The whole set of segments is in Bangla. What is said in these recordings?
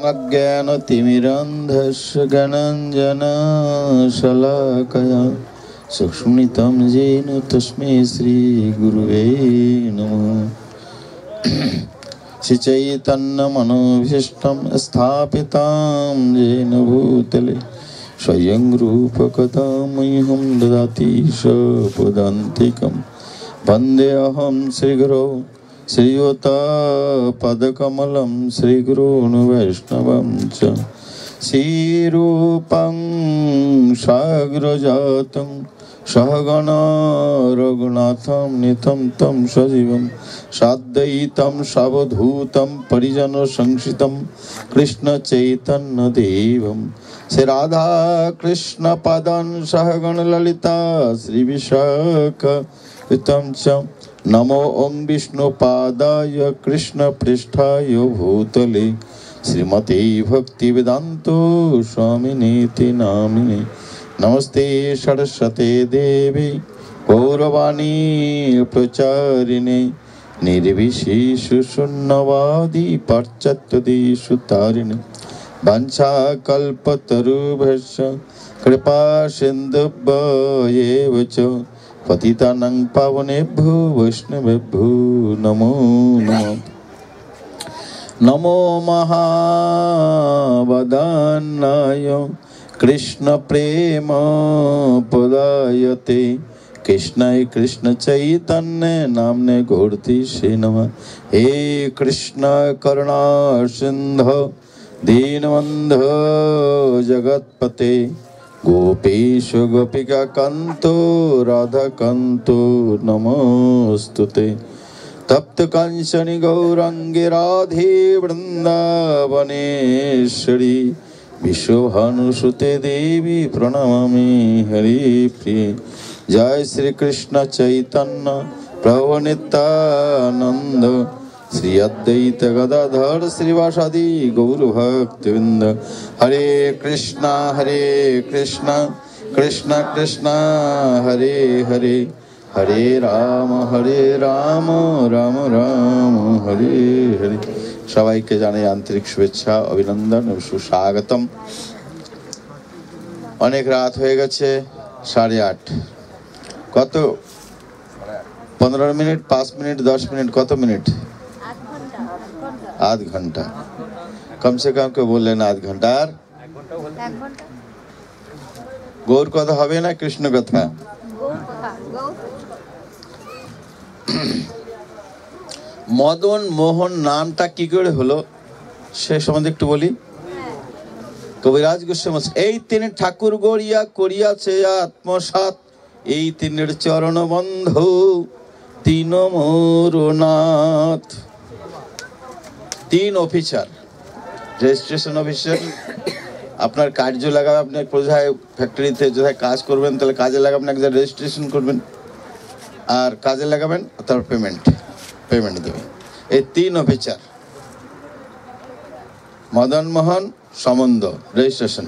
अज्ञानतिमिरान्धस्य ज्ञानाञ्जनशलाकया चक्षुषितं येन तस्मै श्रीगुरुवे नमः। श्रीचैतन्यमनोभीष्टं स्थापितं येन भूतले स्वयं रूपकदा मह्यं ददाति स्वपदान्तिकं। वन्देऽहं श्रीगुरौ श्रीयुतपदकमलं श्रीगुरून् वैष्णवं च। श्रीरूपं साग्रजातं सहगणा रघुनाथं नितं तं सजीवं साद्वैतं सावधूतं परिजनसंश्रितं कृष्णचैतन्यदेवं श्रीराधाकृष्णपदान् सहगण ललिता श्रीविशाखान्वितं च। नमो ओं विष्णुपादाय कृष्णपृष्ठाय भूतले श्रीमते भक्तिवेदान्तो स्वामिनीति नामिने। नमस्ते सरस्वते देवी गौरवाणी प्रचारिणे निर्विशेषशून्यवादी पाश्चात्यदेशतारिणे। वाञ्छाकल्पतरुभ्यश्च कृपा सिन्धुभ्येव च पतितानां पावनेभ्यो वैष्णवेभ्यो नमो नमः। नमो महावदनाय कृष्ण प्रेम पदायते कृष्णाय कृष्ण चैतन्य नामने गौरतीसे नमः। हे कृष्ण करुणा सिंधु दीनबन्धो जगत्पते गोपेश गोपिका कांतो राधा कांतो नमोस्तुते। तप्त कांचन गौरांगे राधे वृंदावनेश्वरी विश्वभानुसुते देवी प्रणमामि हरिप्रिये। जय श्री कृष्ण चैतन्य प्रभु नित्यानंद श्री अद्वैत गदाधर श्रीवासादि गौर भक्तवृंद। हरे कृष्णा कृष्ण कृष्ण हरे हरे हरे राम राम राम हरे हरे। সবাইকে জানাই আন্তরিক শুভেচ্ছা অভিনন্দন ও সুস্বাগতম। অনেক রাত হয়ে গেছে, 8:30। কত 15 মিনিট 5 মিনিট 10 মিনিট কত মিনিট? आध घंटा कम से कम के बोललेन आध घंटा আর 1 ঘন্টা। গৌর কথা হবে না কৃষ্ণ কথা? মদন মোহন নামটা কি করে হলো সে সম্বন্ধে একটু বলি। কবিরাজ গোস্বামী এই তিনি ঠাকুর গড়িয়া করিয়াছে আত্মসাৎ, এই তিনের চরণ বন্ধু তিন মোরনাথ। 3 অফিসার, রেজিস্ট্রেশন অফিসার আপনার কার্য লাগাবে, আপনি কোথায় ফ্যাক্টরিতে কোথায় কাজ করবেন তাহলে কাজে লাগাবেন, এক জায়গায় রেজিস্ট্রেশন করবেন আর কাজে লাগাবেন, তারপর পেমেন্ট দেবেন। এই 3 অফিসার মদন মোহন সম্বন্ধ রেজিস্ট্রেশন,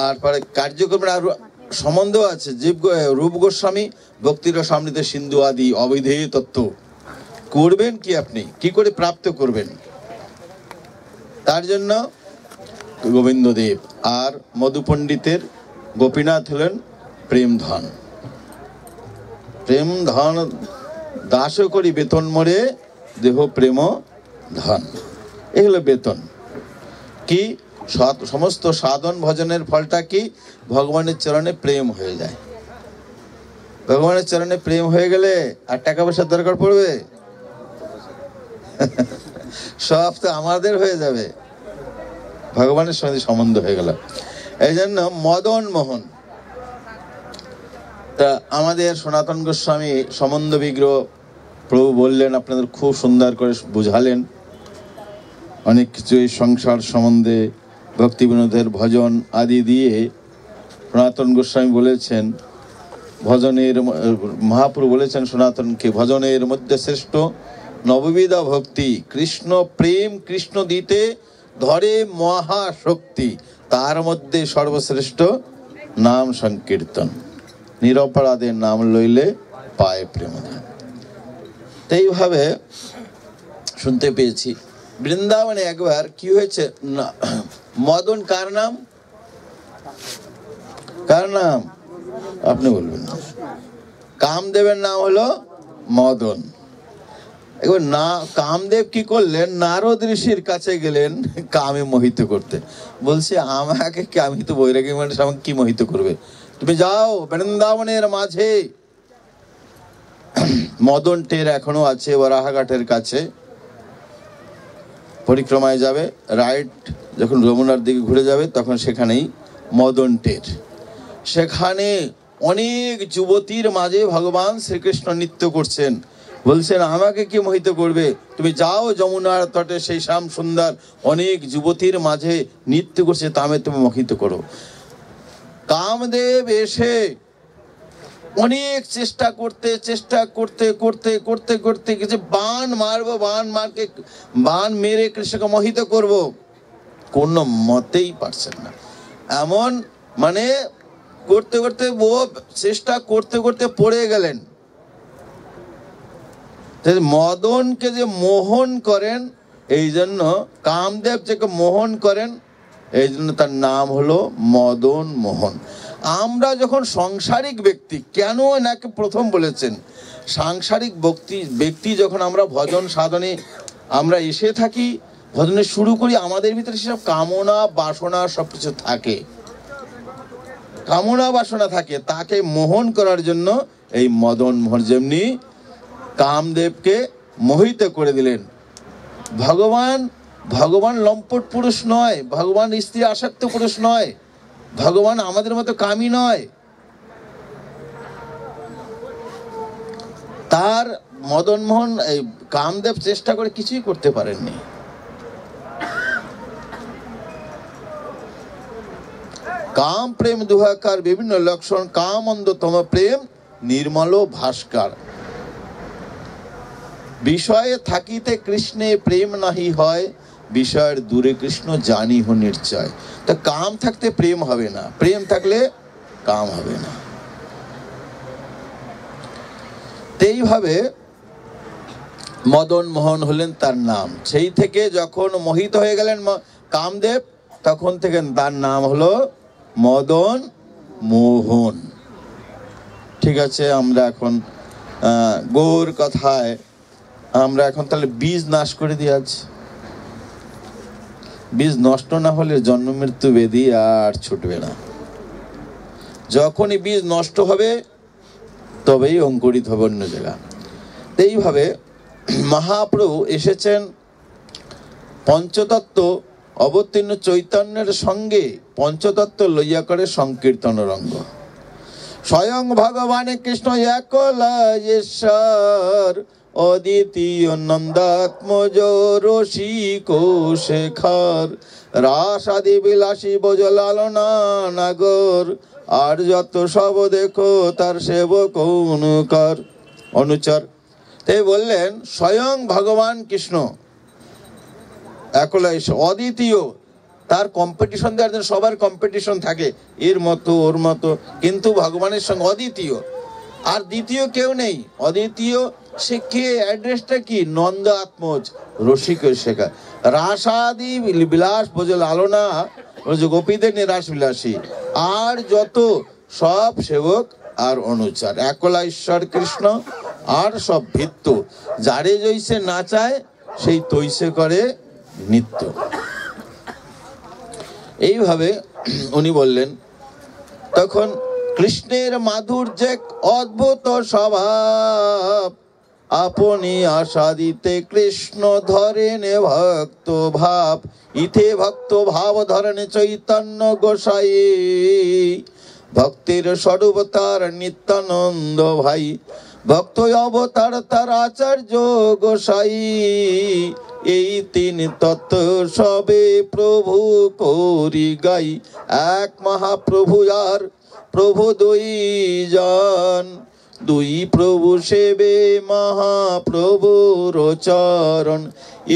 আর পরে কার্যক্রমের আর সম্বন্ধ আছে রূপ গোস্বামী ভক্তির সমৃদ্ধ সিন্ধু আদি অবিধেয় তত্ত্ব। করবেন কি আপনি কি করে প্রাপ্ত করবেন, তার জন্য গোবিন্দদেব আর মধু পণ্ডিতের গোপীনাথ হলেন প্রেম ধন। প্রেম ধন দাস করি বেতন মরে দেহ প্রেম ধন, এই হলো বেতন। কি সমস্ত সাধন ভজনের ফলটা কি? ভগবানের চরণে প্রেম হয়ে যায়। ভগবানের চরণে প্রেম হয়ে গেলে আর টাকা পয়সার দরকার পড়বে? সব তো আমাদের হয়ে যাবে, ভগবানের সঙ্গে সম্বন্ধ হয়ে গেল। এই জন্য মদন মোহন। তা আমাদের সনাতন গোস্বামী সম্বন্ধ বিগ্রহ প্রভু বললেন, আপনাদের খুব সুন্দর করে বুঝালেন অনেক কিছু এই সংসার সম্বন্ধে, ভক্তি বিনোদের ভজন আদি দিয়ে সনাতন গোস্বামী বলেছেন ভজনের, মহাপ্রভু বলেছেন সনাতনকে ভজনের মধ্যে শ্রেষ্ঠ নববিধা ভক্তি, কৃষ্ণ প্রেম কৃষ্ণ দিতে ধরে মহাশক্তি, তার মধ্যে সর্বশ্রেষ্ঠ নাম সংকীর্তন, নিরপরাধের নাম লইলে পায় প্রেমধান। এইভাবে শুনতে পেয়েছি বৃন্দাবনে একবার কি হয়েছে, মদন কার নাম, কার নাম আপনি বলবেন? কামদেবের নাম হলো মদন। এবার না কামদেব কি করলেন, নারদ ঋষির কাছে গেলেন কামে মোহিত করতে। বলছে আমাকে কি, আমি তো বৈরাগী মানুষ, আমাকে কি মোহিত করবে? তুমি যাও বৃন্দাবনের মাঝে, মদন টের এখনো আছে বরাহঘাটের কাছে, পরিক্রমায় যাবে, রাইট যখন যমুনার দিকে ঘুরে যাবে তখন সেখানেই মদন টের। সেখানে অনেক যুবতীর মাঝে ভগবান শ্রীকৃষ্ণ নৃত্য করছেন। বলছেন আমাকে কি মোহিত করবে, তুমি যাও যমুনার তটে, সেই শ্যাম সুন্দর অনেক যুবতীর মাঝে নৃত্য করছে, তামে তুমি মোহিত করো। কামদেব এসে অনেক চেষ্টা করতে কিছু বান মারবো, বান মেরে কৃষ্ণকে মোহিত করব, কোনো মতেই পারছেন না। এমন মানে করতে চেষ্টা করতে পড়ে গেলেন। মদনকে যে মোহন করেন, এই জন্য কামদেব যে মোহন করেন, এই জন্য তার নাম হলো মদন মোহন। আমরা যখন সাংসারিক ব্যক্তি, কেন নাকি প্রথম বলেছেন সাংসারিক ব্যক্তি যখন আমরা ভজন সাধনে আমরা এসে থাকি, ভজনে শুরু করি, আমাদের ভিতরে সেসব কামনা বাসনা সবকিছু থাকে, কামনা বাসনা থাকে, তাকে মোহন করার জন্য এই মদন মোহন। যেমনি কামদেবকে মোহিত করে দিলেন। ভগবান লম্পট পুরুষ নয়, ভগবান স্ত্রী আসক্ত পুরুষ নয়, ভগবান আমাদের মতো কামী নয়। তার মদন মোহন এই কামদেব চেষ্টা করে কিছুই করতে পারেননি। কাম প্রেম দুহাকার বিভিন্ন লক্ষণ, কাম অন্ধতম প্রেম নির্মল ভাস্কর। বিষয়ে থাকিতে কৃষ্ণে প্রেম নাহি হয়, বিষয়ের দূরে কৃষ্ণ জানি হো নিশ্চয়। তা কাম থাকতে প্রেম হবে না, প্রেম থাকলে কাম হবে না। এইভাবে মদন মোহন হলেন তার নাম। সেই থেকে যখন মোহিত হয়ে গেলেন কামদেব, তখন থেকে তার নাম হলো মদন মোহন। ঠিক আছে, আমরা এখন গৌর কথায় আমরা এখন তাহলে বীজ নাশ করে দিয়েছি। বীজ নষ্ট না হলে জন্ম মৃত্যু ব্যাধি আর ছুটবে না। যখনই বীজ নষ্ট হবে তবেই অঙ্কুরিত হবে অন্য জায়গা। এইভাবে মহাপ্রভু এসেছেন পঞ্চতত্ত্ব অবতীর্ণ চৈতন্যের সঙ্গে, পঞ্চতত্ত্ব লইয়া করে সংকীর্তন রঙ্গ। স্বয়ং ভগবান কৃষ্ণ একলা ঈশ্বর, অদ্বিতীয় নন্দাত্মজ রসিক শেখর, রাস আদি বিলাসী বোঝ লালনা নাগর, আর যত সব দেখো তার সেবক অনুচর। তাই বললেন স্বয়ং ভগবান কৃষ্ণ একলা ঈশ্বর, অদ্বিতীয়, তার কম্পিটিশন দেওয়ার জন্য সবার কম্পিটিশন থাকে, এর মতো ওর মতো, কিন্তু ভগবানের সঙ্গে অদ্বিতীয়, আর দ্বিতীয় কেউ নেই। অদ্বিতীয় সে কে, অ্যাড্রেসটা কি? নন্দ আত্মজ রসিক শেখা, রাসাদি বিলাস বোঝে লালনা, গোপীদের নিরাস বিলাসী, আর যত সব সেবক আর অনুচার। একলা ঈশ্বর কৃষ্ণ, আর সব ভিত্ত, যারে জৈসে না চায় সেই তৈসে করে নিত্য। এইভাবে উনি বললেন। তখন কৃষ্ণের মাধুর্যে অদ্ভুত স্বভাব, আপনি আশা দিতে কৃষ্ণ ধরেন ভক্ত ভাব, ইথে ভক্ত ভাব ধরেন চৈতন্য গোসাই, ভক্তির স্বরূপ তার নিত্যানন্দ ভাই, ভক্ত অবতার তার আচার্য গোসাই, এই তিন তত্ত্ব সবে প্রভু করি গাই, এক মহাপ্রভু আর প্রভু দুই জন, দুই প্রভু সেবে মহাপ্রভুর চরণ,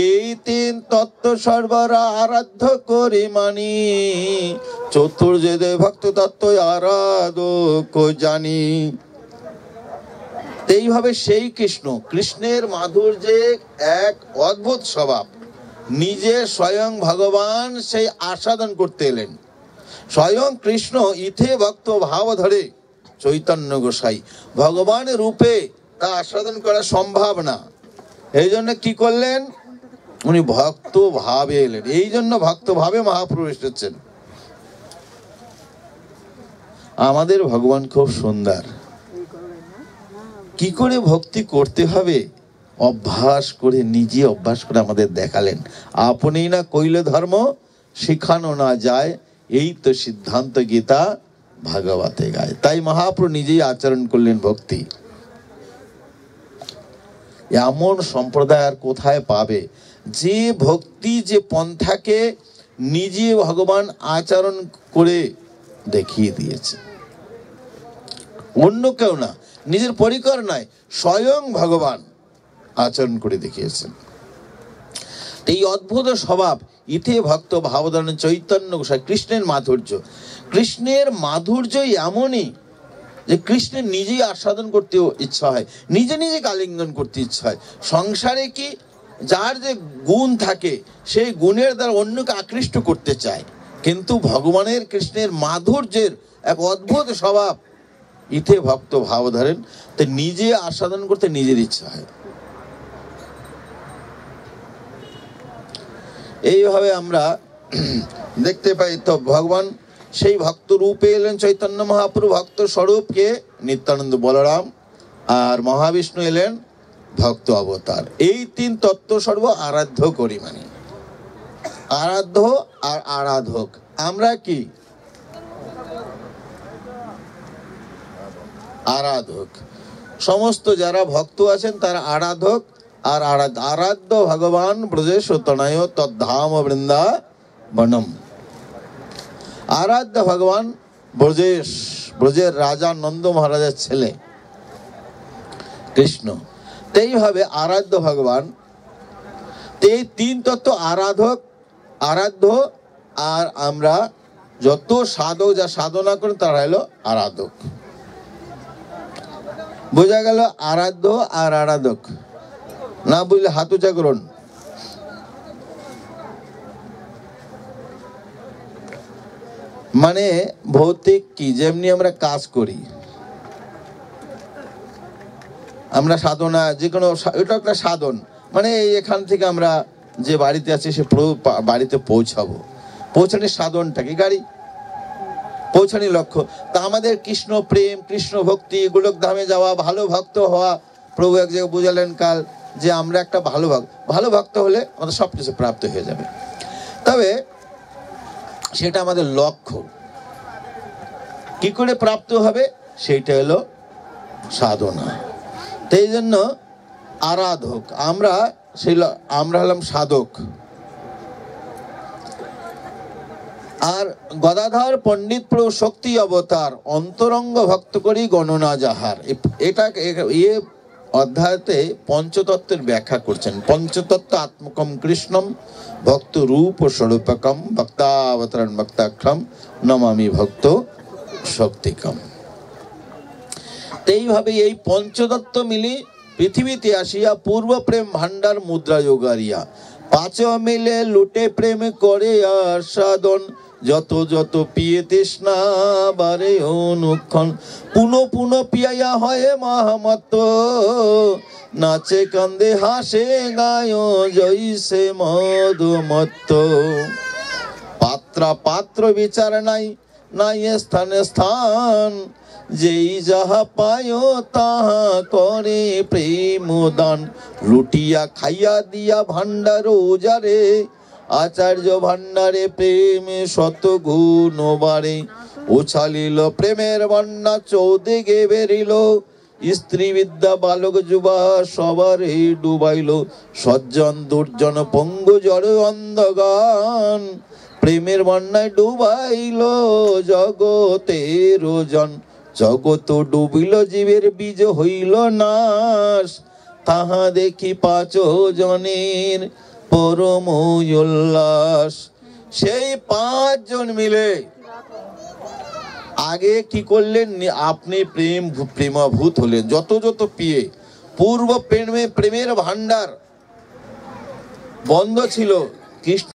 এই তিন তত্ত্ব সর্বরা আরাধ্য করি মানি, চতুর্বেদে ভক্ত তত্ত্ব আরাধক জানি। এইভাবে সেই কৃষ্ণ, কৃষ্ণের মাধুর্যে এক অদ্ভুত স্বভাব, নিজে স্বয়ং ভগবান সেই আস্বাদন করতে এলেন। স্বয়ং কৃষ্ণ ইথে ভক্ত ভাব ধরে চৈতন্য গোসাই, ভগবানের রূপে তা আস্বাদন করা সম্ভব না। এই জন্য কি করলেন, উনি ভক্ত ভাবে এলেন। এই জন্য ভক্ত ভাবে মহাপ্রভু এসেছেন। আমাদের ভগবান খুব সুন্দর। কি করে ভক্তি করতে হবে অভ্যাস করে, নিজে অভ্যাস করে আমাদের দেখালেন। আপনি না কইলে ধর্ম শিখানো না যায়, এই তো সিদ্ধান্ত গীতা ভাগবতে গায়। তাই মহাপ্রভু নিজেই আচরণ করলেন ভক্তি। এমন সম্প্রদায় আর কোথায় পাবে যে ভক্তি, যে পন্থাকে নিজে ভগবান আচরণ করে দেখিয়ে দিয়েছে। অন্য কেউ না, নিজের পরিকর নয়, স্বয়ং ভগবান আচরণ করে দেখিয়েছেন। এই অদ্ভুত স্বভাব ইথে ভক্ত ভাবধারণ চৈতন্য গোসাই। কৃষ্ণের মাধুর্য, কৃষ্ণের মাধুর্য এমনই যে কৃষ্ণের নিজেই আস্বাদন করতে ইচ্ছা হয়, নিজে নিজে আলিঙ্গন করতে ইচ্ছা হয়। সংসারে কি যার যে গুণ থাকে সেই গুণের দ্বারা অন্যকে আকৃষ্ট করতে চায়, কিন্তু ভগবানের কৃষ্ণের মাধুর্যের এক অদ্ভুত স্বভাব ইথে ভক্ত ভাব ধরেন, তো নিজে আস্বাদন করতে নিজের ইচ্ছা হয়। এইভাবে আমরা দেখতে পাই। তো ভগবান সেই ভক্ত রূপে এলেন চৈতন্য মহাপ্রভু, ভক্ত স্বরূপকে নিত্যানন্দ বলরাম, আর মহাবিষ্ণু এলেন ভক্ত অবতার। এই তিন তত্ত্ব সর্ব আরাধ্য করি, মানে আরাধ্য আর আরাধক। আমরা কি আরাধক, সমস্ত যারা ভক্ত আছেন তারা আরাধক আর আরাধ্য ভগবান ব্রজেশ তনয় তদ্ধাম বৃন্দাবনম। আরাধ্য ভগবান ব্রজের রাজা নন্দ মহারাজের ছেলে কৃষ্ণ। এইভাবে আরাধ্য ভগবান। এই তিন তত্ত্ব আরাধক, আরাধ্য, আর আমরা যত সাধক যা সাধনা করেন তারা হলো আরাধক। বোঝা গেল আরাধ্য আর আরাধক। না বুঝলে হাত উঁচা করুন। মানে ভৌতিক কি, যেমনি আমরা কাজ করি, আমরা সাধনা যে কোনো, এটা একটা সাধন। মানে এখান থেকে আমরা যে বাড়িতে আছি সে বাড়িতে পৌঁছাবো, পৌঁছানোর সাধনটা কি গাড়ি, পৌঁছানোর লক্ষ্য। তা আমাদের কৃষ্ণ প্রেম, কৃষ্ণ ভক্তি, গোলক ধামে যাওয়া, ভালো ভক্ত হওয়া। প্রভু এক জায়গায় বুঝালেন কাল যে আমরা একটা ভালো ভক্ত হলে আমাদের সব কিছু প্রাপ্ত হয়ে যাবে। তবে সেটা আমাদের লক্ষ্য। কি করে প্রাপ্ত হবে সেইটা হলো সাধনা। তো এই জন্য আরাধক, আমরা হলাম সাধক। আর গদাধর পণ্ডিত প্রভু শক্তি অবতার, অন্তরঙ্গ ভক্ত করি গণনা যাহার। এটা অধ্যায়তে পঞ্চতত্ত্বের ব্যাখ্যা করছেন। পঞ্চতত্ত্ব আত্মকম কৃষ্ণম ভক্ত রূপ স্বরূপকম ভক্তাবতরণ ভক্তাক্ষম নমামি ভক্ত শক্তিকম। এইভাবে এই পঞ্চতত্ত্ব মিলি পৃথিবীতে আসিয়া পূর্ব প্রেম ভান্ডার মুদ্রা যোগারিয়া, পাঁচ মিলে লুটে প্রেম করে আস্বাদন, যত যত পিয়ে তৃষ্ণা বারে অনুক্ষণ, পুনঃ পিয়াইয়া হয় মহামত্ত, নাচে কান্দে হাসে গায় জয়সে মধুমত্ত। পাত্র বিচার নাই স্থানে স্থান, যেই যাহা পায় তাহা করে প্রেম দান, লুটিয়া খাইয়া দিয়া ভান্ডার উজারে, আচার্য ভান্ডারে প্রেম শত গুণ বারে, উছালিল প্রেমের বন্যা চৌদিকে বেরিল, স্ত্রী বিদ্যা বালক যুবা সবারে ডুবাইল, সজ্জন দুর্জন পঙ্গু জড় অন্ধগান, প্রেমের বন্যায় ডুবাইল জগতের জন, জগত ডুবিল জীবের বীজ হইল নাশ, তাহা দেখি পাঁচ জনের পরম উল্লাস। সেই 5 জন মিলে আগে কি করলেন, আপনি প্রেমভূত হলেন। যত পিয়ে, পূর্ব প্রেমের ভান্ডার বন্ধ ছিল, কৃষ্ণ